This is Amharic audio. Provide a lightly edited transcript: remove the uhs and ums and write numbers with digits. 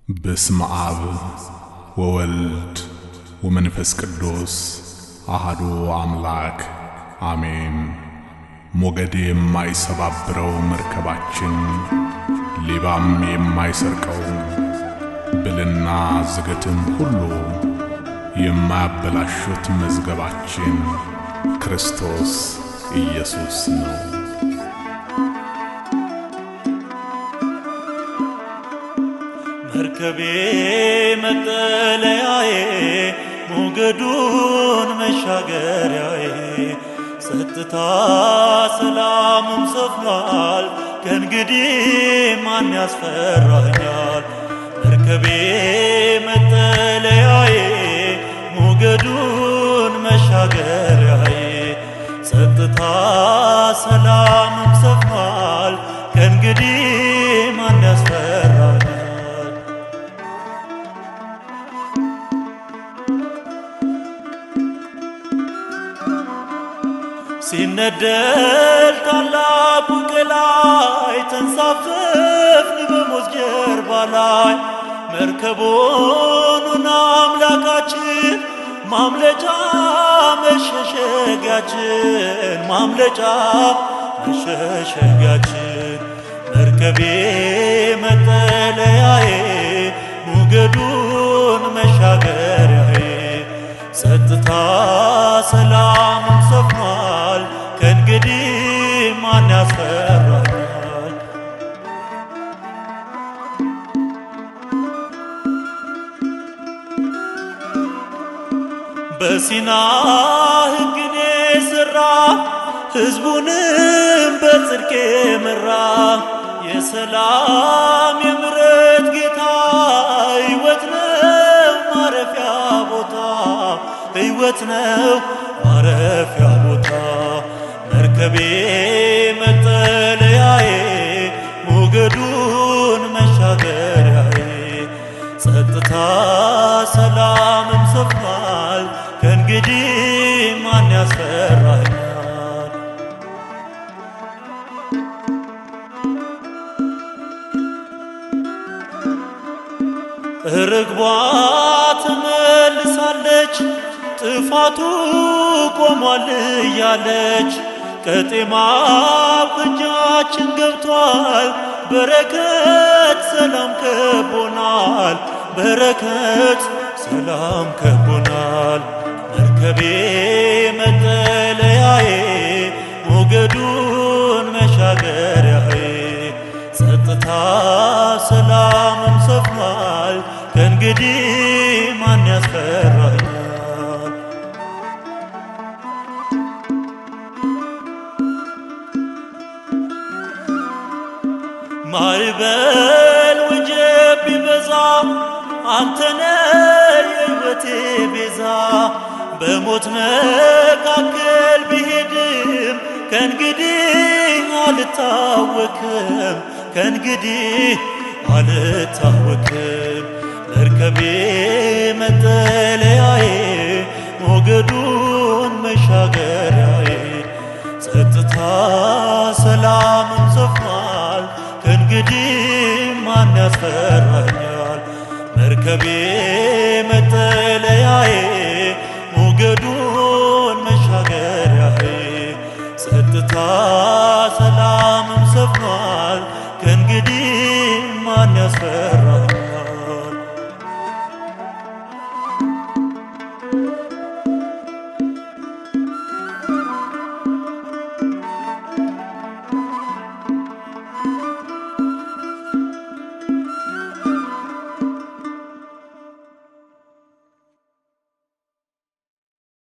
በስመ አብ ወወልድ ወመንፈስ ቅዱስ አሐዱ አምላክ አሜን። ሞገድ የማይሰባብረው መርከባችን ሌባም የማይሰርቀው ብልና ዝገትም ሁሉ የማያበላሹት መዝገባችን ክርስቶስ ኢየሱስ ነው። መርከቤ መጠለያዬ ሞገዱን መሻገሪያዬ ጸጥታ ሰላምም ሰፍኗል ከእንግዲህ ማን ያስፈራኛል? መርከቤ መጠለያዬ ሞገዱን መሻገሪያዬ ጸጥታ ሰላምም ሰፍኗል ከእንግዲህ ማን ያስፈራኛል? ሲነደል ታላቁ ቀላይ ተንሳፈፍን በሞት ጀርባ ላይ መርከቡን አምላካችን ማምለጫ መሸሸጊያችን ማምለጫ መሸሸጊያችን መርከቤ መጠለያዬ ሞገዱን መሻገሪያዬ ጸጥታ ሰላምም ሰፍኗል ከእንግዲህ ማን ያስፈራኛል? በሲና ሕግን የሠራ ሕዝቡንም በጽድቅ የመራ የሰላም የምሕረት ጌታ ሕይወት ነው ማረፊያ ቦታ ሕይወት ነው ማረፊያ ቦታ መርከቤ መጠለያዬ ሞገዱን መሻገሪያዬ ጸጥታ ሰላምም ሰፍኗል ከእንግዲህ ማን ያስፈራኛል? ርግቧ ተመልሳለች ጥፋቱ ቆሟል እያለች ቀጤማው እጃችን ገብቷል በረከት ሰላም ከቦናል በረከት ሰላም ከቦናል መርከቤ መጠለያዬ ሞገዱን መሻገሪያዬ ጸጥታ ሰላምም ሰፍኗል ከእንግዲህ ማን ያስፈራኛል? ማዕበል ወጀብ ቢበዛ አንተነ የሕይወቴ ቤዛ በሞት መካከል ብሄድም ከእንግዲህ አልታወክም ከእንግዲህ አልታወክም መርከቤ መጠለያዬ ሞገዱን መሻገሪያዬ ጸጥታ ሰላምም ሰፍኗል ከእንግዲህ ማን ያስፈራኛል? መርከቤ